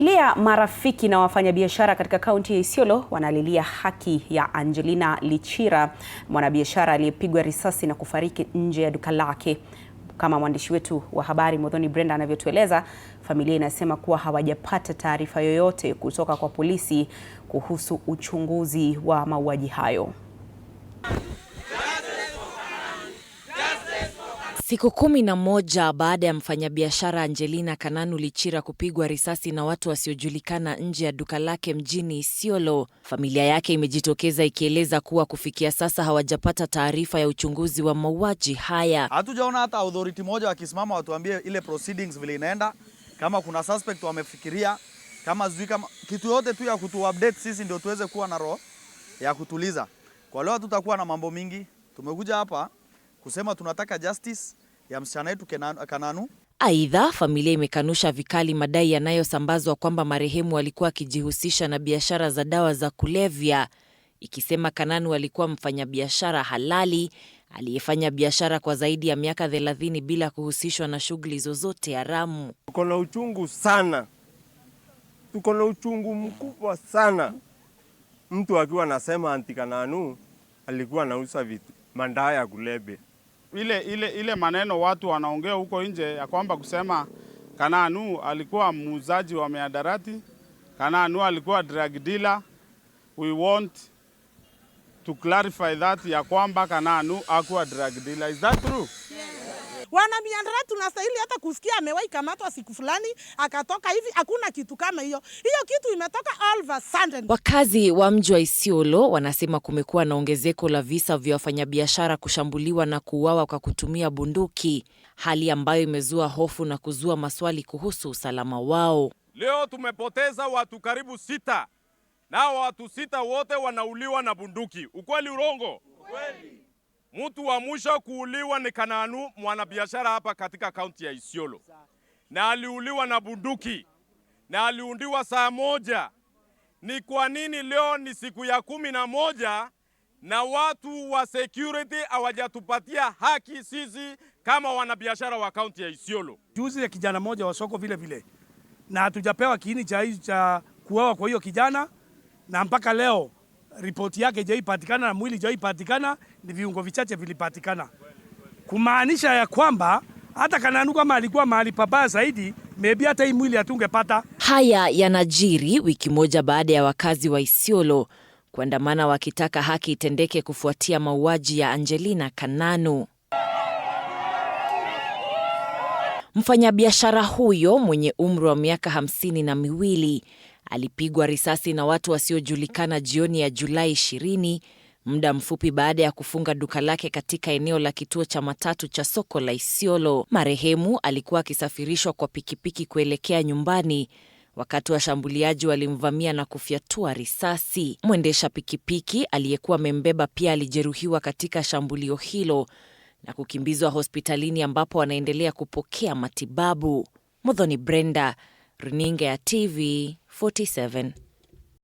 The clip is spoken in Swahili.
Familia, marafiki na wafanyabiashara katika kaunti ya Isiolo wanalilia haki ya Angelina Lichira, mwanabiashara aliyepigwa risasi na kufariki nje ya duka lake. Kama mwandishi wetu wa habari Muthoni Brenda anavyotueleza, familia inasema kuwa hawajapata taarifa yoyote kutoka kwa polisi kuhusu uchunguzi wa mauaji hayo. Siku 11 baada ya mfanyabiashara Angelina Kananu Lichira kupigwa risasi na watu wasiojulikana nje ya duka lake mjini Isiolo, familia yake imejitokeza ikieleza kuwa kufikia sasa hawajapata taarifa ya uchunguzi wa mauaji haya. Hatujaona hata authority moja wakisimama watuambie ile proceedings vile inaenda, kama kuna suspect wamefikiria, kama kitu yote tu ya kutuupdate sisi ndio tuweze kuwa na roho ya kutuliza. Kwa leo tutakuwa na mambo mingi. Tumekuja hapa kusema tunataka justice ya msichana wetu Kananu. Aidha, familia imekanusha vikali madai yanayosambazwa kwamba marehemu alikuwa akijihusisha na biashara za dawa za kulevya, ikisema Kananu alikuwa mfanyabiashara halali aliyefanya biashara kwa zaidi ya miaka 30 bila kuhusishwa na shughuli zozote haramu. Tuko na uchungu sana. Tuko na uchungu mkubwa sana. Mtu akiwa anasema anti Kananu alikuwa anauza vitu mandawa ya kulevya. Ile maneno watu wanaongea huko nje ya kwamba kusema Kananu alikuwa muuzaji wa mihadarati, Kananu alikuwa drug dealer. We want to clarify that ya kwamba Kananu hakuwa drug dealer. Is that true? Wana mihadarati tunastahili hata kusikia amewahi kamatwa siku fulani akatoka hivi, hakuna kitu kama hiyo. Hiyo kitu imetoka all of a sudden. Wakazi wa mji wa Isiolo wanasema kumekuwa na ongezeko la visa vya wafanyabiashara kushambuliwa na kuuawa kwa kutumia bunduki, hali ambayo imezua hofu na kuzua maswali kuhusu usalama wao. Leo tumepoteza watu karibu 6. Nao watu 6 wote wanauliwa na bunduki. Ukweli urongo? Ukweli. Mtu wa mwisho kuuliwa ni Kananu, mwanabiashara hapa katika kaunti ya Isiolo. Na aliuliwa na bunduki. Na aliundiwa saa moja. Ni kwa nini leo ni siku ya 11 na watu wa security hawajatupatia haki sisi kama wanabiashara wa kaunti ya Isiolo? Juzi ya kijana moja wa soko vile na hatujapewa kiini cha kuuawa kwa hiyo kijana, na mpaka leo ripoti yake haijapatikana na mwili haijapatikana, ni viungo vichache vilipatikana. Kumaanisha ya kwamba hata Kananu kama alikuwa mahali pabaya zaidi, maybe hata hii mwili hatungepata. Haya yanajiri wiki moja baada ya wakazi wa Isiolo kuandamana wakitaka haki itendeke kufuatia mauaji ya Angelina Kananu. Mfanyabiashara huyo mwenye umri wa miaka 52 alipigwa risasi na watu wasiojulikana jioni ya Julai 20, muda mfupi baada ya kufunga duka lake katika eneo la kituo cha matatu cha soko la Isiolo. Marehemu alikuwa akisafirishwa kwa pikipiki kuelekea nyumbani wakati washambuliaji walimvamia na kufyatua risasi. Mwendesha pikipiki aliyekuwa amembeba pia alijeruhiwa katika shambulio hilo na kukimbizwa hospitalini ambapo anaendelea kupokea matibabu. Muthoni Brenda, Runinga ya TV 47.